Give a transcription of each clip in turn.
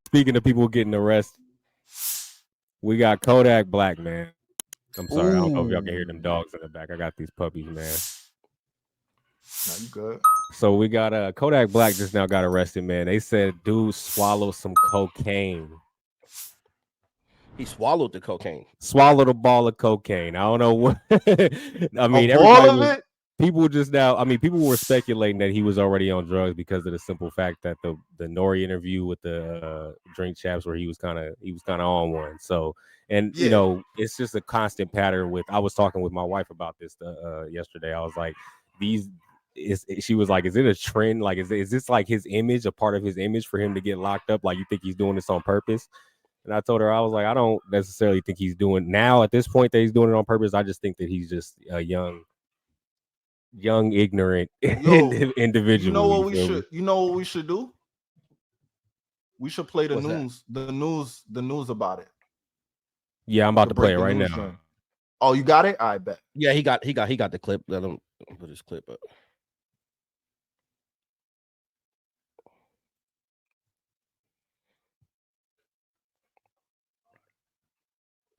Speaking of people getting arrested, we got Kodak Black, man. I'm sorry, I don't know if y'all can hear them dogs in the back. I got these puppies, man. No, you good. So we got Kodak Black just now got arrested, man. They said dude swallowed some cocaine. He swallowed the cocaine. Swallowed a ball of cocaine. I don't know what. I mean, people just now. I mean, people were speculating that he was already on drugs because of the simple fact that the Nori interview with the drink chaps where he was kind of on one. So, and you know, it's just a constant pattern with. I was talking with my wife about this yesterday. I was like, she was like, is it a trend? Like, is this like his image, a part of his image for him to get locked up? Like, you think he's doing this on purpose? And I told her, I was like, I don't necessarily think he's doing now at this point that he's doing it on purpose. I just think that he's just a young, ignorant individual. You know what we should do? We should play the news about it. Yeah, I'm about to play it right now. Show. Oh, you got it? I bet. Yeah, he got the clip. Let him put his clip up.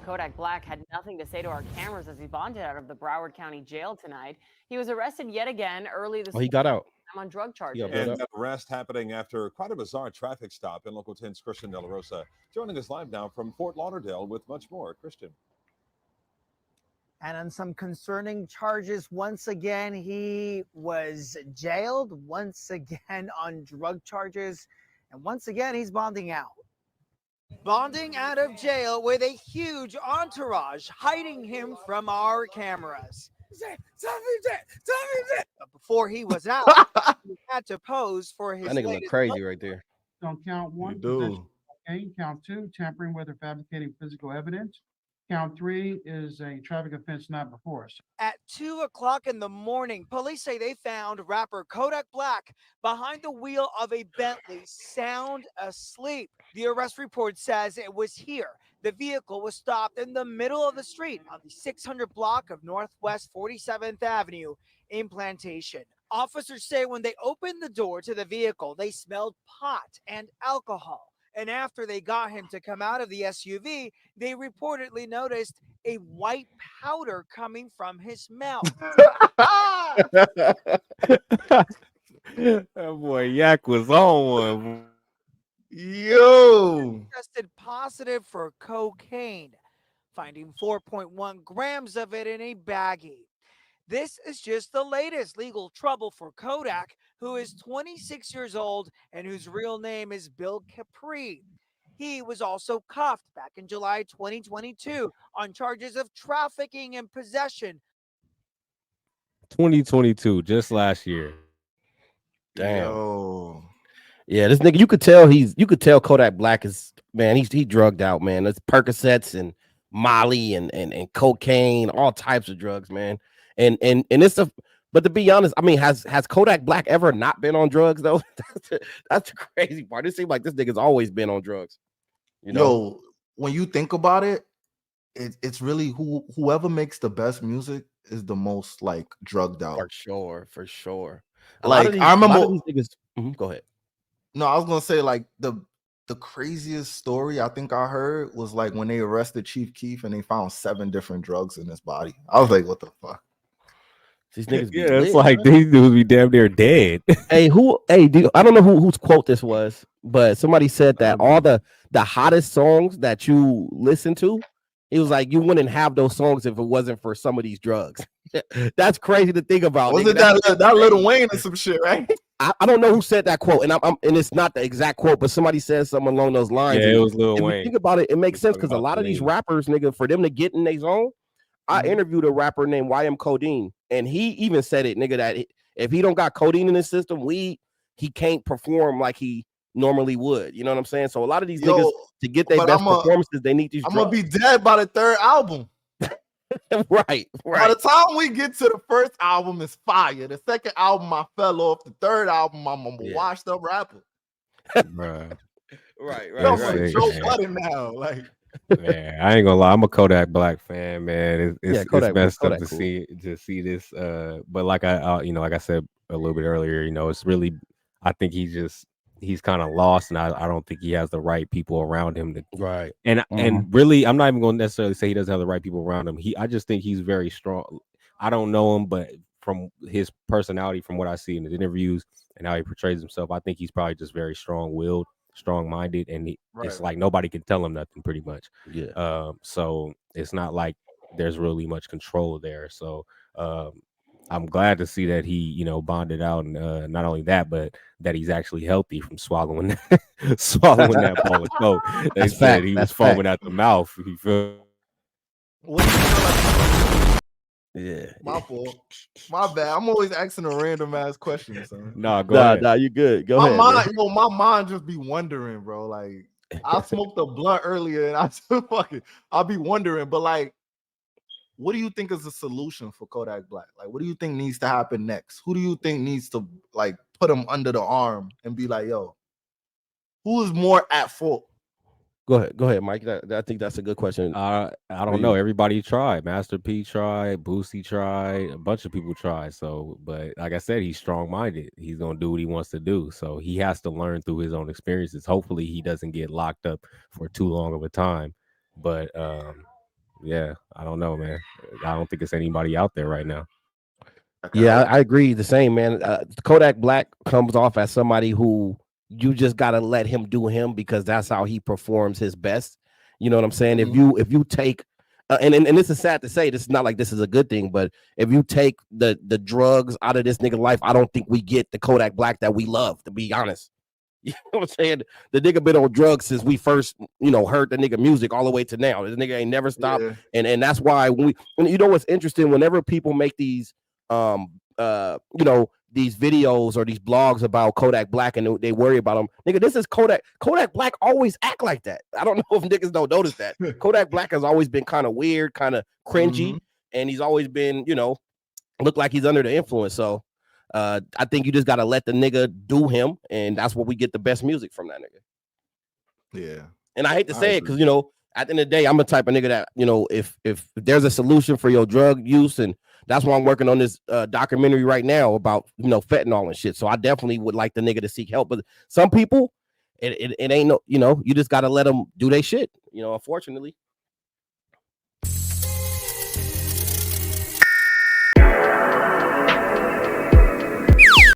Kodak Black had nothing to say to our cameras as he bonded out of the Broward County Jail tonight. He was arrested yet again early this morning. He got out. On drug charges. And that arrest happening after quite a bizarre traffic stop in Local 10's Christian De La Rosa. Joining us live now from Fort Lauderdale with much more. Christian. And on some concerning charges, once again, he was jailed, once again on drug charges, and once again, he's bonding out. Bonding out of jail with a huge entourage hiding him from our cameras. But before he was out, he had to pose for his. That nigga look crazy right there. On count one, count two, tampering with or fabricating physical evidence. Count three is a traffic offense not before us. At 2 o'clock in the morning, police say they found rapper Kodak Black behind the wheel of a Bentley, sound asleep. The arrest report says it was here. The vehicle was stopped in the middle of the street on the 600 block of Northwest 47th Avenue in Plantation. Officers say when they opened the door to the vehicle, they smelled pot and alcohol. And after they got him to come out of the SUV, they reportedly noticed a white powder coming from his mouth. That boy Yak was on one. Yo. Tested positive for cocaine, finding 4.1 grams of it in a baggie. This is just the latest legal trouble for Kodak, who is 26 years old and whose real name is Bill Capri. He was also cuffed back in July 2022 on charges of trafficking and possession. 2022, just last year. Damn. Yo. Yeah, this nigga, you could tell Kodak Black is, man, he drugged out, man. It's Percocets and Molly and cocaine, all types of drugs, man. And it's but to be honest, I mean, has Kodak Black ever not been on drugs though? That's the crazy part. It seems like this nigga's always been on drugs. You know, yo, when you think about it, it's really whoever makes the best music is the most like drugged out. For sure. I remember these niggas, go ahead. No, I was gonna say like the craziest story I think I heard was like when they arrested Chief Keef and they found 7 different drugs in his body. I was like, what the fuck? These niggas it's like these dudes be damn near dead. I don't know whose quote this was, but somebody said that all the hottest songs that you listen to, it was like you wouldn't have those songs if it wasn't for some of these drugs. That's crazy to think about. Was it that Lil Wayne or some shit, right? I don't know who said that quote, and and it's not the exact quote, but somebody said something along those lines. Yeah, it was Lil Wayne. Think about it, it makes sense because a lot of these rappers, nigga, for them to get in their zone. I interviewed a rapper named YM Codeine, and he even said it, nigga, that if he don't got codeine in his system, he can't perform like he normally would. You know what I'm saying? So a lot of these niggas, to get their best performances, they need these drugs. I'm gonna be dead by the 3rd album. Right. By the time we get to the 1st album, it's fire. The 2nd album, I fell off. The 3rd album, I'm a washed up rapper. Right. Right. Joe Budden now, like. Man, I ain't gonna lie, I'm a Kodak Black fan, man. It's messed up to see this. But like I said a little bit earlier, you know, it's really, I think he's he's kind of lost, and I don't think he has the right people around him to Right. and really, I'm not even going to necessarily say he doesn't have the right people around him. I just think he's very strong. I don't know him, but from his personality, from what I see in the interviews and how he portrays himself, I think he's probably just very strong-willed, strong-minded, and it's like nobody can tell him nothing, pretty much. Yeah. So it's not like there's really much control there. So I'm glad to see that he, bonded out, and not only that, but that he's actually healthy from swallowing that ball of coke. They That's said fact. he That's was foaming fact. at the mouth. You feel? What do you feel like? Yeah. My fault. My bad. I'm always asking a random ass question, son. Nah, go ahead. Nah, you good. Go My ahead. mind, my mind just be wondering, bro. Like I smoked a blunt earlier, and I still I'll be wondering, but like, what do you think is the solution for Kodak Black? Like, what do you think needs to happen next? Who do you think needs to like put him under the arm and be like, yo, who is more at fault? Go ahead, Mike. I think that's a good question. I don't know. Everybody tried. Master P tried. Boosie tried. A bunch of people tried. So, but like I said, he's strong-minded. He's gonna do what he wants to do. So he has to learn through his own experiences. Hopefully, he doesn't get locked up for too long of a time. But yeah, I don't know, man. I don't think it's anybody out there right now. Yeah, I agree. The same, man. Kodak Black comes off as somebody who you just gotta let him do him because that's how he performs his best. You know what I'm saying? Mhm. If you take and this is sad to say, this is not like this is a good thing, but if you take the drugs out of this nigga life, I don't think we get the Kodak Black that we love, to be honest. You know what I'm saying? The nigga been on drugs since we first, heard the nigga music all the way to now. This nigga ain't never stopped. Yeah. And that's why when you know what's interesting, whenever people make these these videos or these blogs about Kodak Black and they worry about him, nigga, this is Kodak. Kodak Black always act like that. I don't know if niggas don't notice that. Kodak Black has always been kind of weird, kind of cringy, and he's always been, look like he's under the influence. So I think you just gotta let the nigga do him, and that's what we get the best music from that nigga. Yeah. And I hate to say it because at the end of the day, I'm the type of nigga that, if there's a solution for your drug use, and that's why I'm working on this documentary right now about, fentanyl and shit. So I definitely would like the nigga to seek help. But some people, it ain't no, you just got to let them do their shit, unfortunately.